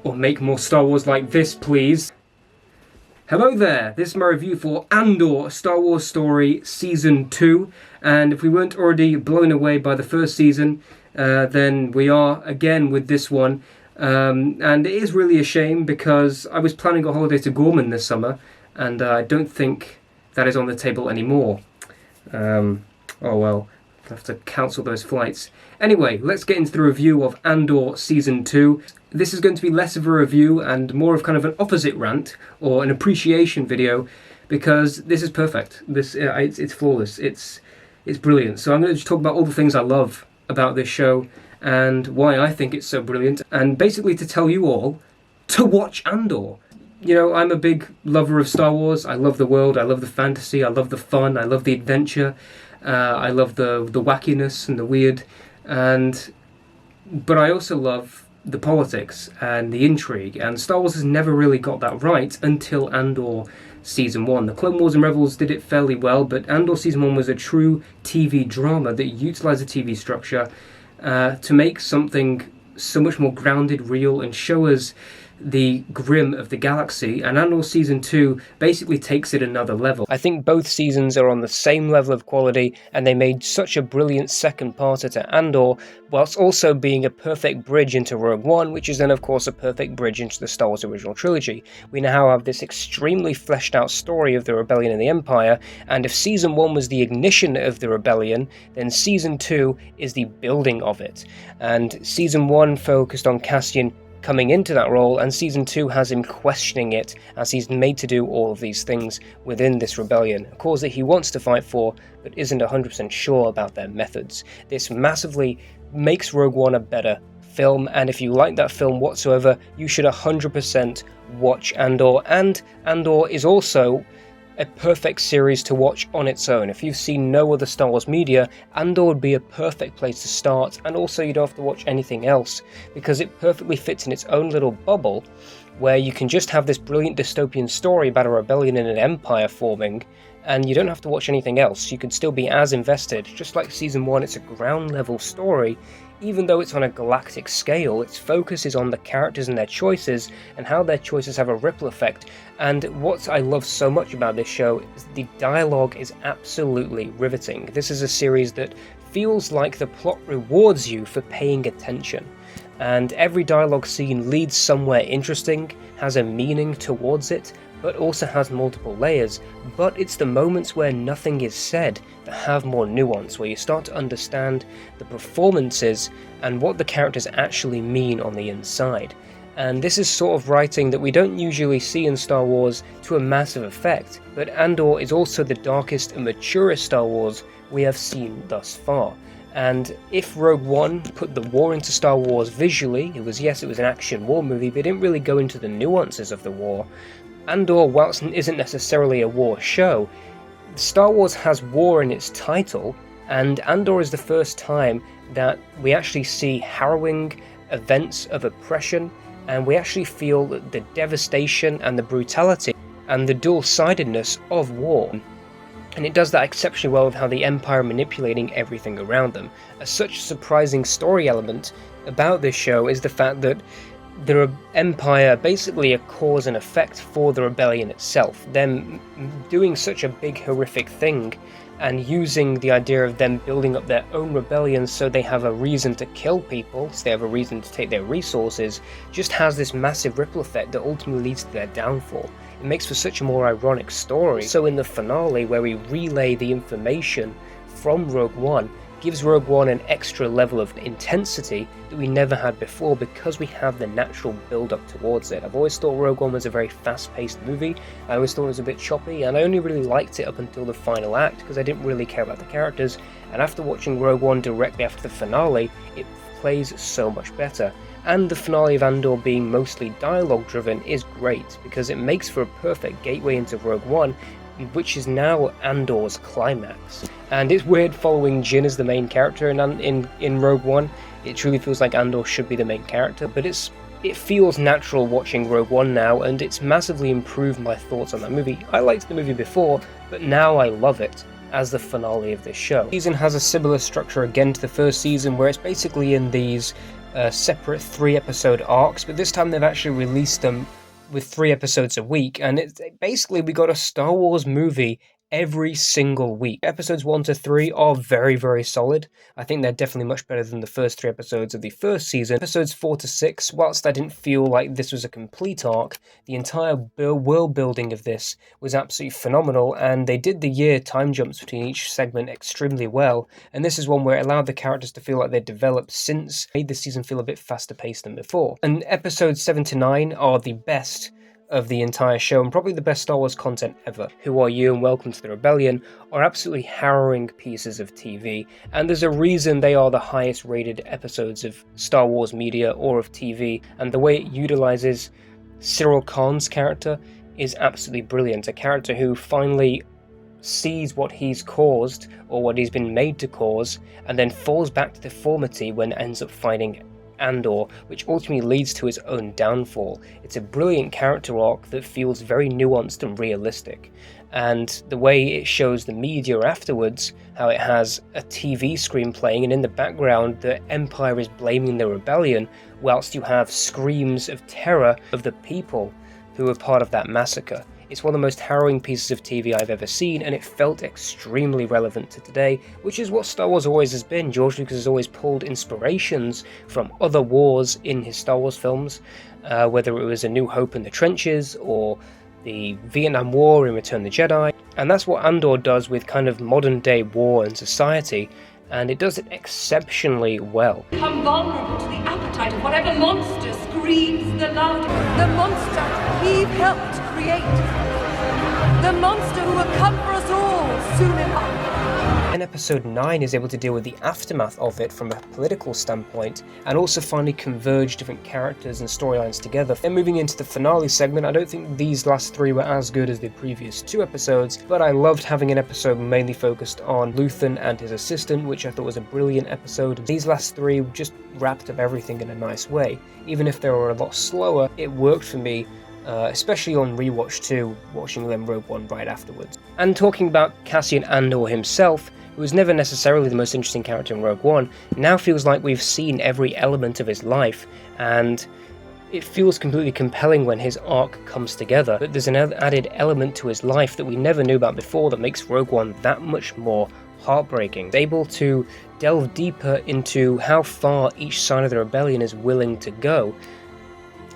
Or make more Star Wars like this, please. Hello there, this is my review for Andor, Star Wars Story Season 2, and if we weren't already blown away by the first season, then we are again with this one, and it is really a shame because I was planning a holiday to Gorman this summer, and I don't think that is on the table anymore. Oh well, I'll have to cancel those flights. Anyway, let's get into the review of Andor Season 2. This is going to be less of a review and more of kind of an opposite rant or an appreciation video because this is perfect. It's flawless. It's brilliant. So I'm going to just talk about all the things I love about this show and why I think it's so brilliant, and basically to tell you all to watch Andor. You know, I'm a big lover of Star Wars. I love the world. I love the fantasy. I love the fun. I love the adventure. I love the wackiness and the weird. But I also love the politics and the intrigue, and Star Wars has never really got that right until Andor Season 1. The Clone Wars and Rebels did it fairly well, but Andor Season 1 was a true TV drama that utilised the TV structure to make something so much more grounded, real, and show us the grim of the galaxy, and Andor Season 2 basically takes it another level. I think both seasons are on the same level of quality, and they made such a brilliant second parter to Andor, whilst also being a perfect bridge into Rogue One, which is then of course a perfect bridge into the Star Wars original trilogy. We now have this extremely fleshed out story of the rebellion and the Empire, and if Season 1 was the ignition of the rebellion, then Season 2 is the building of it. And Season 1 focused on Cassian coming into that role, and Season 2 has him questioning it as he's made to do all of these things within this rebellion, a cause that he wants to fight for but isn't 100% sure about their methods. This massively makes Rogue One a better film, and if you like that film whatsoever, you should 100% watch Andor. And Andor is also a perfect series to watch on its own. If you've seen no other Star Wars media, Andor would be a perfect place to start, and also you don't have to watch anything else, because it perfectly fits in its own little bubble, where you can just have this brilliant dystopian story about a rebellion and an empire forming, and you don't have to watch anything else. You could still be as invested. Just like Season 1, it's a ground level story. Even though it's on a galactic scale, its focus is on the characters and their choices, and how their choices have a ripple effect. And what I love so much about this show is the dialogue is absolutely riveting. This is a series that feels like the plot rewards you for paying attention. And every dialogue scene leads somewhere interesting, has a meaning towards it, but also has multiple layers. But it's the moments where nothing is said that have more nuance, where you start to understand the performances and what the characters actually mean on the inside. And this is sort of writing that we don't usually see in Star Wars to a massive effect, but Andor is also the darkest and maturest Star Wars we have seen thus far. And if Rogue One put the war into Star Wars visually, it was an action war movie, but it didn't really go into the nuances of the war. Andor, whilst isn't necessarily a war show, Star Wars has war in its title, and Andor is the first time that we actually see harrowing events of oppression, and we actually feel the devastation and the brutality and the dual-sidedness of war. And it does that exceptionally well with how the Empire are manipulating everything around them. Such a surprising story element about this show is the fact that the Empire basically a cause and effect for the rebellion itself. Them doing such a big horrific thing and using the idea of them building up their own rebellion so they have a reason to kill people, so they have a reason to take their resources, just has this massive ripple effect that ultimately leads to their downfall. It makes for such a more ironic story. So in the finale, where we relay the information from Rogue One, gives Rogue One an extra level of intensity that we never had before because we have the natural build-up towards it. I've always thought Rogue One was a very fast-paced movie. I always thought it was a bit choppy, and I only really liked it up until the final act because I didn't really care about the characters, and after watching Rogue One directly after the finale, it plays so much better. And the finale of Andor being mostly dialogue-driven is great because it makes for a perfect gateway into Rogue One, which is now Andor's climax. And it's weird following Jyn as the main character in Rogue One. It truly feels like Andor should be the main character, but it feels natural watching Rogue One now, and it's massively improved my thoughts on that movie. I liked the movie before, but now I love it as the finale of this show. The season has a similar structure again to the first season, where it's basically in these separate 3-episode arcs, but this time they've actually released them with 3 episodes a week, and basically we got a Star Wars movie every single week. Episodes 1 to 3 are very, very solid. I think they're definitely much better than the first 3 episodes of the first season. Episodes 4 to 6, whilst I didn't feel like this was a complete arc, the entire world building of this was absolutely phenomenal, and they did the year time jumps between each segment extremely well, and this is one where it allowed the characters to feel like they'd developed since, made the season feel a bit faster paced than before. And episodes 7 to 9 are the best of the entire show, and probably the best Star Wars content ever. Who Are You and Welcome to the Rebellion are absolutely harrowing pieces of TV, and there's a reason they are the highest rated episodes of Star Wars media or of TV, and the way it utilizes Cyril Kahn's character is absolutely brilliant. A character who finally sees what he's caused, or what he's been made to cause, and then falls back to deformity when it ends up fighting Andor, which ultimately leads to his own downfall. It's a brilliant character arc that feels very nuanced and realistic, and the way it shows the media afterwards, how it has a TV screen playing and in the background the Empire is blaming the rebellion, whilst you have screams of terror of the people who were part of that massacre. It's one of the most harrowing pieces of TV I've ever seen, and it felt extremely relevant to today, which is what Star Wars always has been. George Lucas has always pulled inspirations from other wars in his Star Wars films, whether it was A New Hope in the Trenches, or the Vietnam War in Return of the Jedi, and that's what Andor does with kind of modern day war and society, and it does it exceptionally well. Become vulnerable to the appetite of whatever monster screams the loudest. The monster we've helped create. The monster who will come for us all soon enough. And episode 9 is able to deal with the aftermath of it from a political standpoint, and also finally converge different characters and storylines together. Then moving into the finale segment, I don't think these last 3 were as good as the previous 2 episodes, but I loved having an episode mainly focused on Luthen and his assistant, which I thought was a brilliant episode. These last 3 just wrapped up everything in a nice way. Even if they were a lot slower, it worked for me. Especially on rewatch 2, watching them Rogue One right afterwards. And talking about Cassian Andor himself, who was never necessarily the most interesting character in Rogue One, now feels like we've seen every element of his life, and it feels completely compelling when his arc comes together. But there's an added element to his life that we never knew about before that makes Rogue One that much more heartbreaking. It's able to delve deeper into how far each side of the rebellion is willing to go,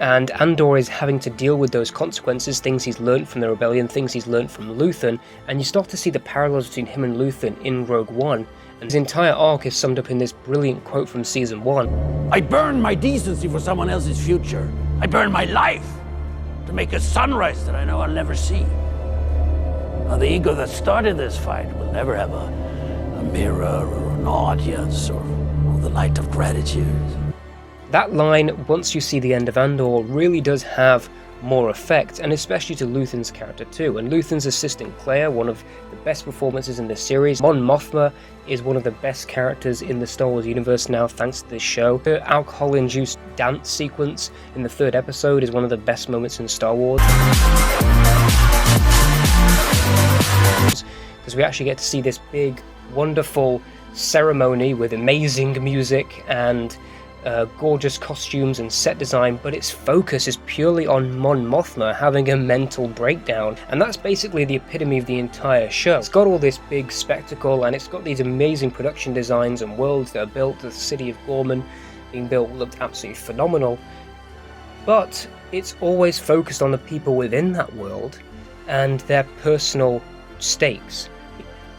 and Andor is having to deal with those consequences, things he's learned from the rebellion, things he's learned from Luthen, and you start to see the parallels between him and Luthen in Rogue One, and his entire arc is summed up in this brilliant quote from season 1. I burn my decency for someone else's future. I burn my life to make a sunrise that I know I'll never see. Now, the ego that started this fight will never have a mirror or an audience or the light of gratitude. That line, once you see the end of Andor, really does have more effect, and especially to Luthen's character too. And Luthen's assistant Claire, one of the best performances in this series. Mon Mothma is one of the best characters in the Star Wars universe now, thanks to this show. Her alcohol-induced dance sequence in the 3rd episode is one of the best moments in Star Wars, because we actually get to see this big, wonderful ceremony with amazing music and gorgeous costumes and set design, but its focus is purely on Mon Mothma having a mental breakdown, and that's basically the epitome of the entire show. It's got all this big spectacle, and it's got these amazing production designs and worlds that are built. The city of Gorman being built looked absolutely phenomenal, but it's always focused on the people within that world and their personal stakes.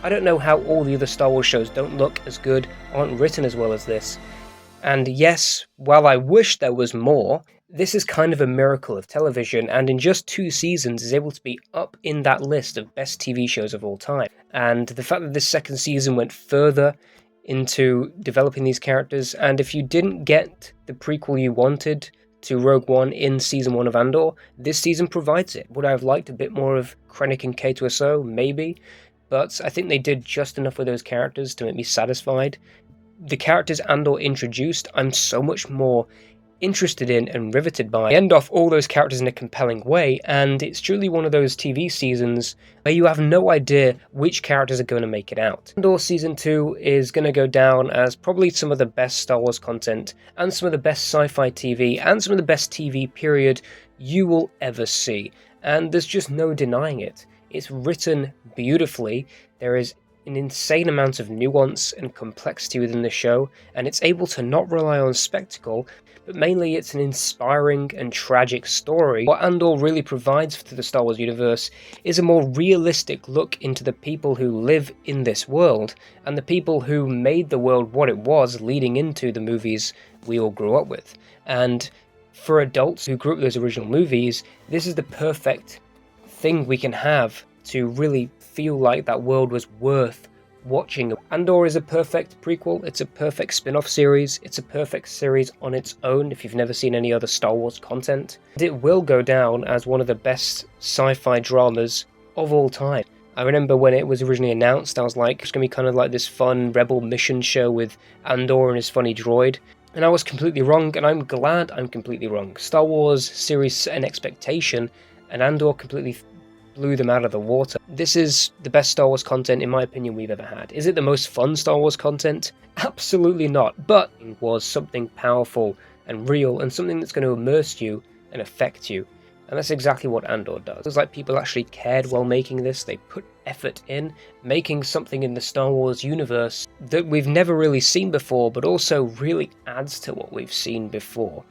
I don't know how all the other Star Wars shows don't look as good, aren't written as well as this. And yes, while I wish there was more, this is kind of a miracle of television, and in just 2 seasons is able to be up in that list of best TV shows of all time. And the fact that this 2nd season went further into developing these characters, and if you didn't get the prequel you wanted to Rogue One in season 1 of Andor, this season provides it. Would I have liked a bit more of Krennic and K2SO? Maybe, but I think they did just enough with those characters to make me satisfied. The characters Andor introduced, I'm so much more interested in and riveted by. They end off all those characters in a compelling way, and it's truly one of those TV seasons where you have no idea which characters are going to make it out. Andor Season 2 is going to go down as probably some of the best Star Wars content, and some of the best sci-fi TV, and some of the best TV period you will ever see. And there's just no denying it. It's written beautifully, there is an insane amount of nuance and complexity within the show, and it's able to not rely on spectacle, but mainly it's an inspiring and tragic story. What Andor really provides to the Star Wars universe is a more realistic look into the people who live in this world, and the people who made the world what it was leading into the movies we all grew up with. And for adults who grew up with those original movies, this is the perfect thing we can have to really feel like that world was worth watching. Andor is a perfect prequel, it's a perfect spin-off series, it's a perfect series on its own if you've never seen any other Star Wars content. And it will go down as one of the best sci-fi dramas of all time. I remember when it was originally announced, I was like, it's going to be kind of like this fun rebel mission show with Andor and his funny droid. And I was completely wrong, and I'm glad I'm completely wrong. Star Wars series set an expectation, and Andor completely blew them out of the water. This is the best Star Wars content, in my opinion, we've ever had. Is it the most fun Star Wars content? Absolutely not, but it was something powerful and real, and something that's going to immerse you and affect you. And that's exactly what Andor does. It's like people actually cared while making this. They put effort in making something in the Star Wars universe that we've never really seen before, but also really adds to what we've seen before.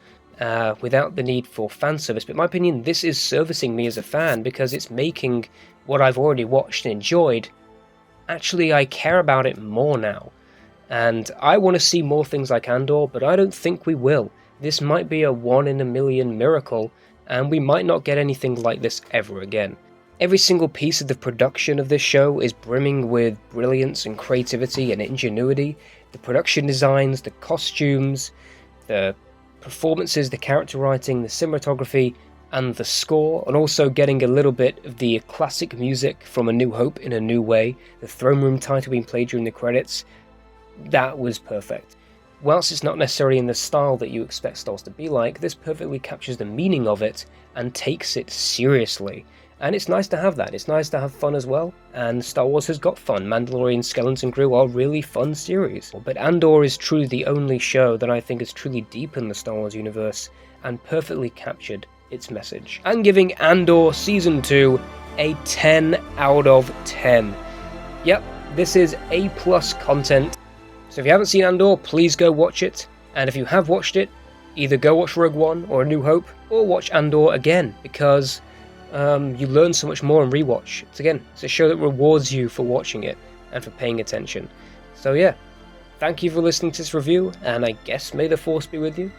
Without the need for fan service. But in my opinion, this is servicing me as a fan, because it's making what I've already watched and enjoyed, actually I care about it more now. And I want to see more things like Andor, but I don't think we will. This might be a 1 in a million miracle, and we might not get anything like this ever again. Every single piece of the production of this show is brimming with brilliance and creativity and ingenuity. The production designs, the costumes, the performances, the character writing, the cinematography, and the score, and also getting a little bit of the classic music from A New Hope in a new way, the throne room title being played during the credits, that was perfect. Whilst it's not necessarily in the style that you expect Star Wars to be like, this perfectly captures the meaning of it and takes it seriously. And it's nice to have that. It's nice to have fun as well, and Star Wars has got fun. Mandalorian, Skeleton Crew are really fun series. But Andor is truly the only show that I think has truly deepened the Star Wars universe and perfectly captured its message. I'm giving Andor Season 2 a 10 out of 10. Yep, this is A+ content. So if you haven't seen Andor, please go watch it. And if you have watched it, either go watch Rogue One or A New Hope, or watch Andor again, because you learn so much more on rewatch. It's a show that rewards you for watching it and for paying attention. So yeah, thank you for listening to this review, and I guess may the Force be with you.